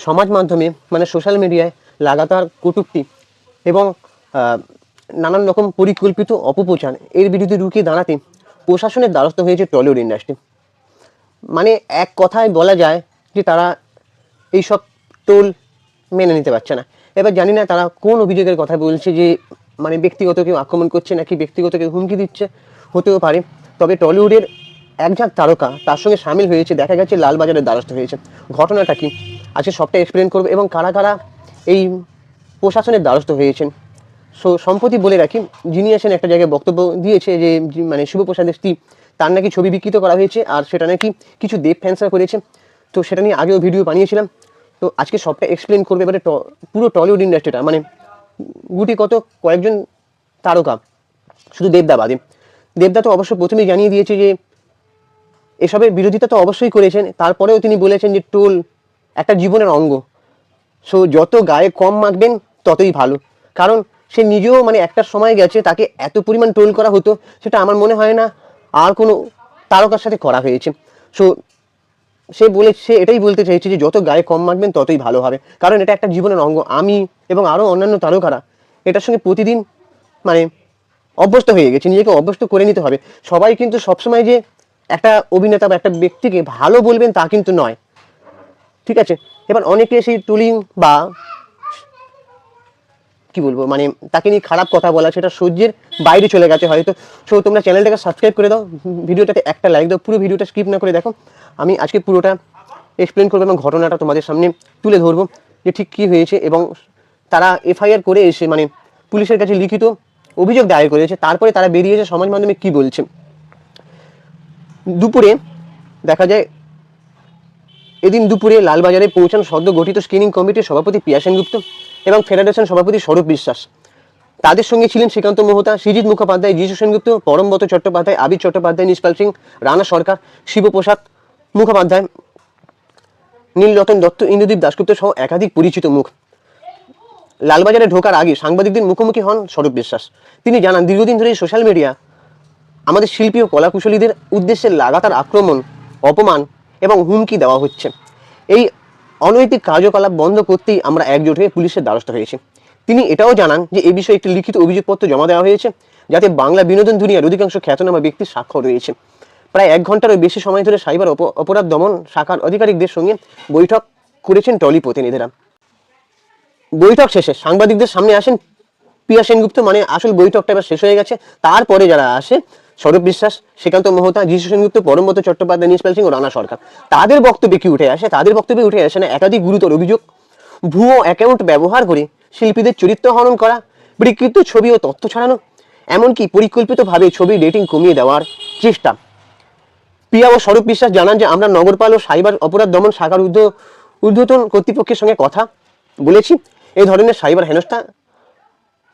সমাজ মাধ্যমে মানে সোশ্যাল মিডিয়ায় লাগাতার কটূক্তি এবং নানান রকম পরিকল্পিত অপপ্রচার এর বিরুদ্ধে রুখে দাঁড়াতে প্রশাসনের দ্বারস্থ হয়েছে টলিউড ইন্ডাস্ট্রি। মানে এক কথায় বলা যায় যে তারা এইসব টোল মেনে নিতে পারছে না। এবার জানি না তারা কোন অভিযোগের কথা বলছে, যে মানে ব্যক্তিগত কেউ আক্রমণ করছে নাকি ব্যক্তিগত কেউ হুমকি দিচ্ছে, হতেও পারে। তবে টলিউডের একঝাঁক তারকা তার সঙ্গে সামিল হয়েছে, দেখা গেছে লালবাজারের দ্বারস্থ হয়েছে। ঘটনাটা কি আজকে সবটা এক্সপ্লেন করবো এবং কারা কারা এই প্রশাসনের দ্বারস্থ হয়েছেন। সম্প্রতি বলে রাখি, যিনি আছেন একটা জায়গায় বক্তব্য দিয়েছে যে মানে শিবপ্রসাদের স্ত্রী, তার নাকি ছবি বিকৃত করা হয়েছে আর সেটা নাকি কিছু দেব ফ্যান্সরা করেছে। তো সেটা নিয়ে আগেও ভিডিও বানিয়েছিলাম। তো আজকে সবটা এক্সপ্লেন করবে। এবারে পুরো টলিউড ইন্ডাস্ট্রিটা মানে গুটি কত কয়েকজন তারকা, শুধু দেবদা বাদে। দেবদা তো অবশ্য প্রথমেই জানিয়ে দিয়েছে যে এসবের বিরোধিতা তো অবশ্যই করেছেন, তারপরেও তিনি বলেছেন যে টোল একটা জীবনের অঙ্গ। যত গায়ে কম মাখবেন ততই ভালো, কারণ সে নিজেও মানে একটা সময় গেছে তাকে এত পরিমাণ টোল করা হতো, সেটা আমার মনে হয় না আর কোনো তারকার সাথে করা হয়েছে। সে এটাই বলতে চাইছে যে যত গায়ে কম মাখবেন ততই ভালো হবে, কারণ এটা একটা জীবনের অঙ্গ। আমি এবং আরও অন্যান্য তারকারা এটার সঙ্গে প্রতিদিন মানে অভ্যস্ত হয়ে গেছে, নিজেকে অভ্যস্ত করে নিতে হবে। সবাই কিন্তু সবসময় যে একটা অভিনেতা বা একটা ব্যক্তিকে ভালো বলবেন তা কিন্তু নয়, ঠিক আছে? এবার অনেকে সেই টুলিং বা কি বলবো মানে তাকে নিয়ে খারাপ কথা বলা, সেটা সহ্যের বাইরে চলে গেছে হয়তো। তোমরা চ্যানেলটাকে সাবস্ক্রাইব করে দাও, ভিডিওটাতে একটা লাইক দাও, পুরো ভিডিওটা স্কিপ না করে দেখো। আমি আজকে পুরোটা এক্সপ্লেন করবো এবং ঘটনাটা তোমাদের সামনে তুলে ধরবো যে ঠিক কী হয়েছে। এবং তারা এফআইআর করে এসে মানে পুলিশের কাছে লিখিত অভিযোগ দায়ের করেছে, তারপরে তারা বেরিয়েছে সমাজ মাধ্যমে কি বলছে। দুপুরে দেখা যায়, এদিন দুপুরে লালবাজারে পৌঁছান সদ্য গঠিত স্ক্রিনিং কমিটির সভাপতি পিয়া সেনগুপ্ত এবং ফেডারেশন সভাপতি স্বরূপ বিশ্বাস। তাদের সঙ্গে ছিলেন শ্রীকান্ত মোহতা, সৃজিত মুখোপাধ্যায়, যিশু সেনগুপ্ত, পরমব্রত চট্টোপাধ্যায়, আবির চট্টোপাধ্যায়, নিষ্পাল সিং, রানা সরকার, শিবপ্রসাদ মুখোপাধ্যায়, নীলরতন দত্ত, ইন্দ্রদীপ দাশগুপ্ত সহ একাধিক পরিচিত মুখ। লালবাজারে ঢোকার আগে সাংবাদিকদের মুখোমুখি হন স্বরূপ বিশ্বাস। তিনি জানান, দীর্ঘদিন ধরে সোশ্যাল মিডিয়া আমাদের শিল্পী ও কলাকুশলীদের উদ্দেশ্যে লাগাতার আক্রমণ, অপমান এবং হুমকি দেওয়া হচ্ছে। এই অনৈতিক কার্যকলাপ বন্ধ করতেই আমরা একজোট হয়ে পুলিশের দ্বারস্থ হয়েছি। তিনি এটাও জানান যে এই বিষয়ে একটি লিখিত অভিযোগপত্র জমা দেওয়া হয়েছে, যাতে বাংলা বিনোদন দুনিয়ার অধিকাংশ খ্যাতনামা ব্যক্তির স্বাক্ষর রয়েছে। প্রায় 1 ঘন্টারও বেশি সময় ধরে সাইবার অপরাধ দমন শাখার আধিকারিকদের সঙ্গে বৈঠক করেছেন টলি প্রতিনিধিরা। বৈঠক শেষে সাংবাদিকদের সামনে আসেন পিয়া সেনগুপ্ত, মানে আসল বৈঠকটা এবার শেষ হয়ে গেছে। তারপরে যারা আসে স্বরূপ বিশ্বাস, শ্রীকান্ত মোহতা, যিশু সেনগুপ্ত, পরমব্রত চট্টোপাধ্যায়, নিষ্পাল সিং ও রানা সরকার। তাদের বক্তব্যে কি উঠে আসে? তাদের বক্তব্যে উঠে আসে না একাধিক গুরুতর অভিযোগ, ভুয়ো অ্যাকাউন্ট ব্যবহার করে শিল্পীদের চরিত্র হনন করা, বিকৃত ছবি ও তথ্য ছড়ানো, এমনকি পরিকল্পিতভাবে ছবির রেটিং কমিয়ে দেওয়ার চেষ্টা। পিয়া ও স্বরূপ বিশ্বাস জানান যে আমরা নগরপাল ও সাইবার অপরাধ দমন শাখার ঊর্ধ্বতন কর্তৃপক্ষের সঙ্গে কথা বলেছি। এই ধরনের সাইবার হেনস্থা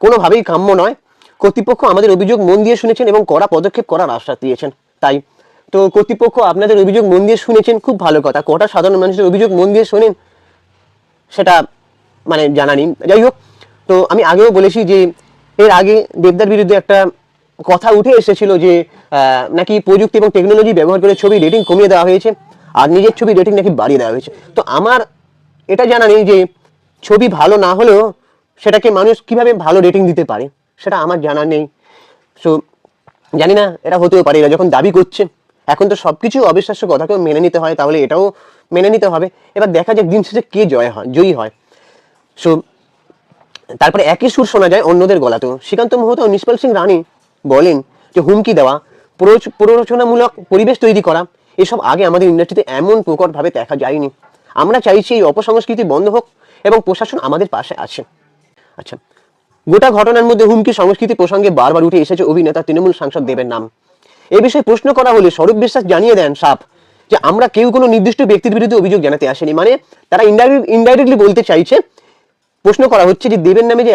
কোনোভাবেই কাম্য নয়। কর্তৃপক্ষ আমাদের অভিযোগ মন দিয়ে শুনেছেন এবং কড়া পদক্ষেপ করার আশ্বাস দিয়েছেন। তাই তো কর্তৃপক্ষ আপনাদের অভিযোগ মন দিয়ে শুনেছেন, খুব ভালো কথা। কটা সাধারণ মানুষের অভিযোগ মন দিয়ে শোনেন সেটা মানে জানা নেই। যাই হোক, তো আমি আগেও বলেছি যে এর আগে দেবদার বিরুদ্ধে একটা কথা উঠে এসেছিল যে নাকি প্রযুক্তি এবং টেকনোলজি ব্যবহার করে ছবি রেটিং কমিয়ে দেওয়া হয়েছে আর নিজের ছবি রেটিং নাকি বাড়িয়ে দেওয়া হয়েছে। তো আমার এটা জানা নেই যে ছবি ভালো না হলেও সেটাকে মানুষ কিভাবে ভালো রেটিং দিতে পারে, সেটা আমার জানা নেই। জানি না, এটা হতেও পারে। এরা যখন দাবি করছে, এখন তো সবকিছু অবিশ্বাস্য কথাকেও মেনে নিতে হয়, তাহলে এটাও মেনে নিতে হবে। এবার দেখা যাক দিন শেষে কে জয়ী হয়। তারপরে একই সুর শোনা যায় অন্যদের গলাতেও। শ্রীকান্ত মোহতা ও নিষ্পাল সিং রানী বলেন যে হুমকি দেওয়া, প্ররোচনামূলক পরিবেশ তৈরি করা, এসব আগে আমাদের ইন্ডাস্ট্রিতে এমন প্রকটভাবে দেখা যায়নি। আমরা চাইছি এই অপসংস্কৃতি বন্ধ হোক এবং প্রশাসন আমাদের পাশে আছে। আচ্ছা, গোটা ঘটনার মধ্যে হুমকি সংস্কৃতি প্রসঙ্গে বারবার উঠে এসেছে অভিনেতা তৃণমূল সাংসদ দেবের নাম। এ বিষয়ে প্রশ্ন করা হলে স্বরূপ বিশ্বাস জানিয়ে দেন সাফ যে আমরা কেউ কোনো নির্দিষ্ট ব্যক্তির বিরুদ্ধে অভিযোগ জানাতে আসেনি। মানে তারা ইনডাইরেক্টলি বলতে চাইছে, প্রশ্ন করা হচ্ছে যে দেবের নামে যে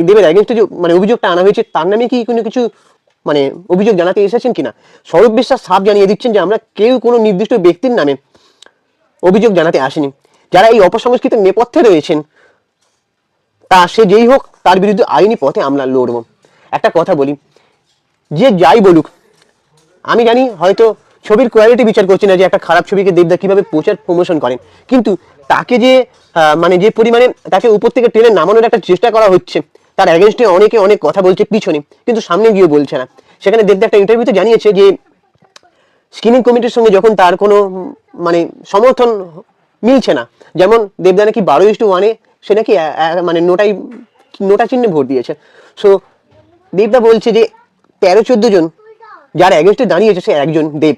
দেবের এগেইনস্টে যে মানে অভিযোগটা আনা হয়েছে, তার নামে কি কোনো কিছু মানে অভিযোগ জানাতে এসেছেন কিনা। স্বরূপ বিশ্বাস সাফ জানিয়ে দিচ্ছেন যে আমরা কেউ কোনো নির্দিষ্ট ব্যক্তির নামে অভিযোগ জানাতে আসেনি। যারা এই অপসংস্কৃতির নেপথ্যে রয়েছেন, তা সে যেই হোক, তার বিরুদ্ধে আইনি পথে আমরা লড়ব। একটা কথা বলি, যে যাই বলুক, আমি জানি হয়তো ছবির কোয়ালিটি বিচার করছি না যে একটা খারাপ ছবিকে দেবদা কিভাবে প্রচার প্রমোশন করেন, কিন্তু তাকে যে মানে যে পরিমাণে তাকে উপর থেকে টেনে নামানোর একটা চেষ্টা করা হচ্ছে, তার এগেনস্টে অনেকে অনেক কথা বলছে পিছনে, কিন্তু সামনে গিয়ে বলছে না। সেখানে দেবদা একটা ইন্টারভিউতে জানিয়েছে যে স্ক্রিনিং কমিটির সঙ্গে যখন তার কোনো মানে সমর্থন মিলছে না, যেমন দেবদা নাকি 12:1 সে নাকি মানে নোটা চিহ্নে ভোট দিয়েছে। সো দেবদা বলছে যে 13-14 জন যার এগেনস্টে দাঁড়িয়েছে সে একজন দেব।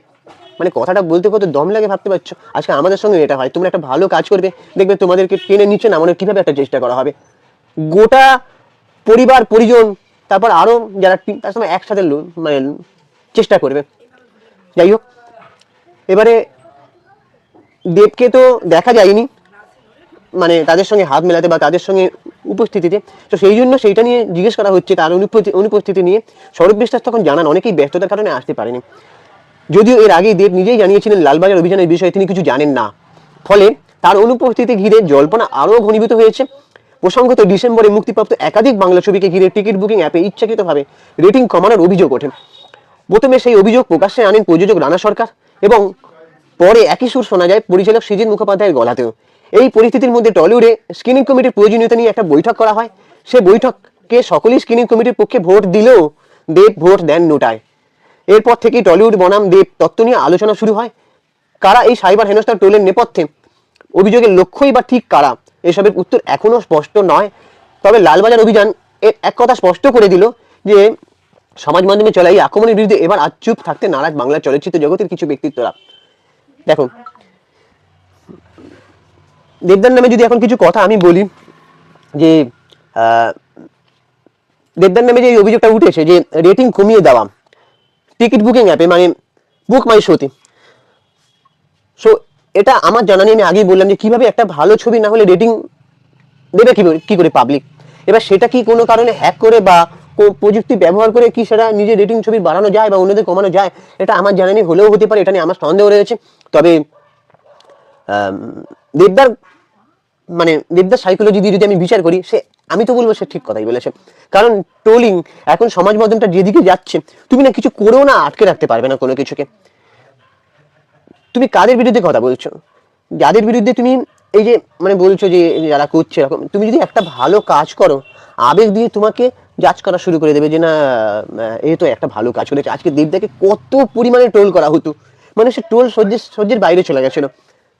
মানে কথাটা বলতে কত দম লাগে ভাবতে পারছো। আজকে আমাদের সঙ্গে এটা হয়, তোমরা একটা ভালো কাজ করবে, দেখবে তোমাদেরকে টেনে নিচে নামানোর কিভাবে একটা চেষ্টা করা হবে। গোটা পরিবার পরিজন, তারপর আরো যারা তার সঙ্গে একসাথে মানে চেষ্টা করবে। যাই হোক, এবারে দেবকে তো দেখা যায়নি মানে তাদের সঙ্গে হাত মেলাতে বা তাদের সঙ্গে উপস্থিতিতে, তো সেই জন্য সেইটা নিয়ে জিজ্ঞেস করা হচ্ছে তার অনুপস্থিতি নিয়ে। সৌরভ বিশ্বাস তখন জানান অনেকেই ব্যস্ততার কারণে আসতে পারেনি, যদিও এর আগেই দেব নিজেই জানিয়েছিলেন লালবাজার অভিযানের বিষয়ে তিনি কিছু জানেন না। ফলে তার অনুপস্থিতি ঘিরে জল্পনা আরও ঘনীভূত হয়েছে। প্রসঙ্গত ডিসেম্বরে মুক্তিপ্রাপ্ত একাধিক বাংলা ছবিকে ঘিরে টিকিট বুকিং অ্যাপে ইচ্ছাকৃতভাবে রেটিং কমানোর অভিযোগ ওঠে। প্রথমে সেই অভিযোগ প্রকাশ্যে আনেন প্রযোজক রানা সরকার এবং পরে একই সুর শোনা যায় পরিচালক সৃজিত মুখোপাধ্যায়ের গলাতেও। এই পরিস্থিতির মধ্যে টলিউডে স্ক্রিনিং কমিটির প্রয়োজনীয়তা নিয়ে একটা বৈঠক করা হয়। সে বৈঠকে সকলেই স্ক্রিনিং কমিটির পক্ষে ভোট দিলেও দেব ভোট দেন নোটায়। এরপর থেকেই টলিউড বনাম দেব তত্ত্ব নিয়ে আলোচনা শুরু হয়। কারা এই সাইবার হেনস্থার টোলের নেপথ্যে, অভিযোগের লক্ষ্যই বা ঠিক কারা, এসবের উত্তর এখনো স্পষ্ট নয়। তবে লালবাজার অভিযান এক কথা স্পষ্ট করে দিল যে সমাজ মাধ্যমে চলা এই আক্রমণের বিরুদ্ধে এবার আজ চুপ থাকতে নারাজ বাংলা চলচ্চিত্র জগতের কিছু ব্যক্তিত্বরা। দেখো, দেবদার নামে যদি এখন কিছু কথা আমি বলি, যে দেবদার নামে যে অভিযোগটা উঠেছে যে রেটিং কমিয়ে দেওয়া টিকিট বুকিং অ্যাপে মানে বুক মাই শোতে, সো এটা আমার জানা নেই। আমি আগেই বললাম যে কিভাবে একটা ভালো ছবি না হলে রেটিং দেবে কি করে পাবলিক। এবার সেটা কি কোনো কারণে হ্যাক করে বা প্রযুক্তি ব্যবহার করে কি সেটা নিজের রেটিং ছবি বাড়ানো যায় বা অন্যদের কমানো যায়, এটা আমার জানা নেই, হলেও হতে পারে, এটা নিয়ে আমার সন্দেহ রয়েছে। তবে দেবদার মানে দেবদার সাইকোলজি দিয়ে যদি আমি বিচার করি, আমি তো বলবো সে ঠিক কথাই বলেছে। কারণ ট্রোলিং এখন সমাজ মাধ্যমটা যেদিকে যাচ্ছে, তুমি না কিছু করেও না আটকে রাখতে পারবে না কোনো কিছুকে। তুমি কাদের বিরুদ্ধে কথা বলছো, যাদের বিরুদ্ধে তুমি এই যে মানে বলছো যে যারা করছে এরকম, তুমি যদি একটা ভালো কাজ করো, আবেগ দিয়ে তোমাকে জাজ করা শুরু করে দেবে যে না এই তো একটা ভালো কাজ করেছে। আজকে দেবদাকে কত পরিমাণে ট্রোল করা হতো, মানে সে ট্রোল সহ্যের বাইরে চলে গেছিল।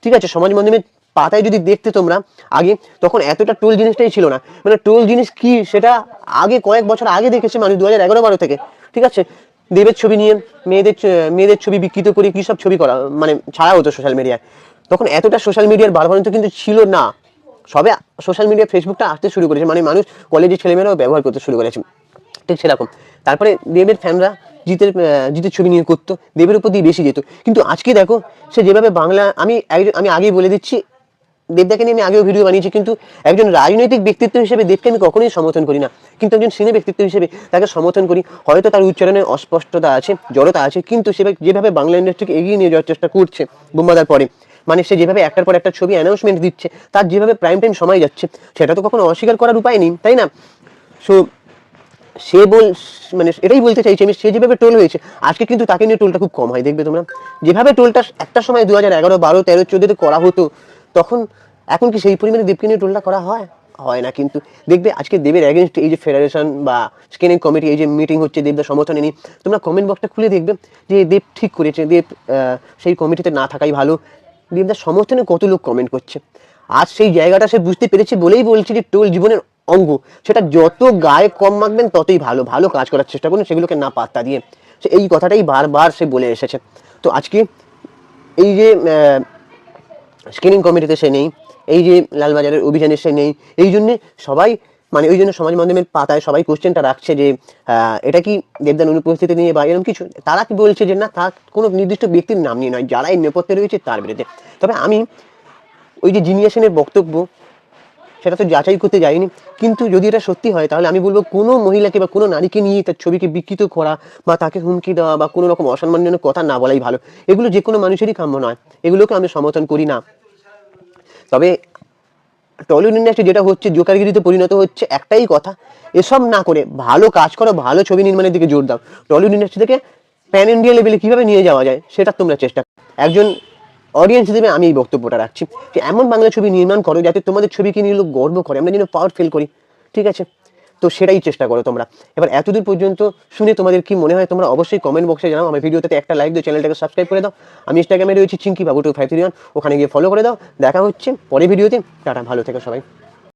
ঠিক আছে, সমাজ মাধ্যমে পাতায় যদি দেখতে তোমরা আগে, তখন এতটা ট্রোল জিনিসটাই ছিল না। মানে ট্রোল জিনিস কি সেটা আগে কয়েক বছর আগে দেখেছে মানুষ, 2011-12 থেকে। ঠিক আছে, দেবের ছবি নিয়ে মেয়েদের ছবি বিকৃত করে কি সব ছবি করা মানে ছাড়া হতো সোশ্যাল মিডিয়ায়। তখন এতটা সোশ্যাল মিডিয়ার বাড়বাড়ন্ত কিন্তু ছিল না, সবে সোশ্যাল মিডিয়া ফেসবুকটা আসতে শুরু করেছে, মানে মানুষ কলেজের ছেলেমেয়েরাও ব্যবহার করতে শুরু করেছে। ঠিক সেরকম তারপরে দেবের ফ্যানরা জিতের ছবি নিয়ে করতো, দেবের উপর দিয়ে বেশি যেত। কিন্তু আজকে দেখো সে যেভাবে বাংলা, আমি আগেই বলে দিচ্ছি, দেবদাকে নিয়ে আমি আগেও ভিডিও বানিয়েছি, কিন্তু একজন রাজনৈতিক ব্যক্তিত্ব হিসেবে দেবকে আমি কখনোই সমর্থন করি না, কিন্তু একজন সিনে ব্যক্তিত্ব হিসেবে তাকে সমর্থন করি। হয়তো তার উচ্চারণে অস্পষ্টতা আছে, জড়তা আছে, কিন্তু সে যেভাবে বাংলা ইন্ডাস্ট্রিকে এগিয়ে নিয়ে যাওয়ার চেষ্টা করছে বোম্বাদার পরে, মানে সে যেভাবে একটার পর একটা ছবি অ্যানাউন্সমেন্ট দিচ্ছে, তার যেভাবে প্রাইম টাইম সময় যাচ্ছে, সেটা তো কখনো অস্বীকার করার উপায় নেই, তাই না? সো সে মানে এটাই বলতে চাইছি আমি, সে যেভাবে টোল হয়েছে আজকে, কিন্তু তাকে নিয়ে টোলটা খুব কম হয়। দেখবে তোমরা যেভাবে টোলটা একটা সময় 2011, 12, 13, 14 করা হতো, তখন এখন কি সেই পরিমাণে দেবকে নিয়ে টোলটা করা হয় না। কিন্তু দেখবে আজকে দেবের এগেনস্ট এই যে ফেডারেশন বা স্ক্রিনিং কমিটি এই যে মিটিং হচ্ছে দেবদার সমর্থনে নিয়ে, তোমরা কমেন্ট বক্সটা খুলে দেখবে যে দেব ঠিক করেছে, দেব সেই কমিটিতে না থাকাই ভালো। দেবদার সমর্থনে কত লোক কমেন্ট করছে। আজ সেই জায়গাটা সে বুঝতে পেরেছে বলেই বলছে যে টোল জীবনের অঙ্গ, সেটা যত গায়ে কম মাখবেন ততই ভালো। ভালো কাজ করার চেষ্টা করুন, সেগুলোকে না পাত্তা দিয়ে। সে এই কথাটাই বারবার সে বলে এসেছে। তো আজকে এই যে স্ক্রিনিং কমিটিতে সে নেই, এই যে লালবাজারের অভিযানে সে নেই, এই জন্যে সবাই মানে ওই জন্য সমাজ মাধ্যমের পাতায় সবাই কোশ্চেনটা রাখছে যে এটা কি দেবদান অনুপস্থিতি নিয়ে বা এরকম কিছু। তারা কি বলছে যে না, তার কোনো নির্দিষ্ট ব্যক্তির নাম নিয়ে নয়, যারা এই নেপথ্যে রয়েছে তার বিরুদ্ধে। তবে আমি ওই যে জিনিয়াসের বক্তব্য, সেটা তো যাচাই করতে যাইনি, কিন্তু যদি এটা সত্যি হয় তাহলে আমি বলবো কোনো মহিলাকে বা কোনো নারীকে নিয়ে তার ছবিকে বিকৃত করা বা তাকে হুমকি দেওয়া বা কোনো রকম অসম্মানজনক কথা না বলাই ভালো। এগুলো যে কোনো মানুষেরই কাম্য নয়, এগুলোকে আমি সমর্থন করি না। তবে টলিউড ইন্ডাস্ট্রি যেটা হচ্ছে জোকারগিরিতে পরিণত হচ্ছে, একটাই কথা, এসব না করে ভালো কাজ করো, ভালো ছবি নির্মাণের দিকে জোর দাও। টলিউড ইন্ডাস্ট্রি থেকে প্যান ইন্ডিয়া লেভেলে কীভাবে নিয়ে যাওয়া যায় সেটা তোমরা চেষ্টা করো। একজন অডিয়েন্স হিসেবে আমি এই বক্তব্যটা রাখছি যে এমন বাংলা ছবি নির্মাণ করো যাতে তোমাদের ছবিকে নিয়ে লোক গর্ব করে, আমরা যেন প্রাউড ফিল করি, ঠিক আছে? তো সেটাই চেষ্টা করো তোমরা। এবার এতদূর পর্যন্ত শুনে তোমাদের কি মনে হয় তোমরা অবশ্যই কমেন্ট বক্সে জানাও। আমার ভিডিওতে একটা লাইক দিও, চ্যানেলটাকে সাবস্ক্রাইব করে দাও। আমি ইনস্টাগ্রামে রয়েছি চিঙ্কি বাবু 2531, ওখানে গিয়ে ফলো করে দাও। দেখা হচ্ছে পরের ভিডিওতে। টাটা, ভালো থেকো সবাই।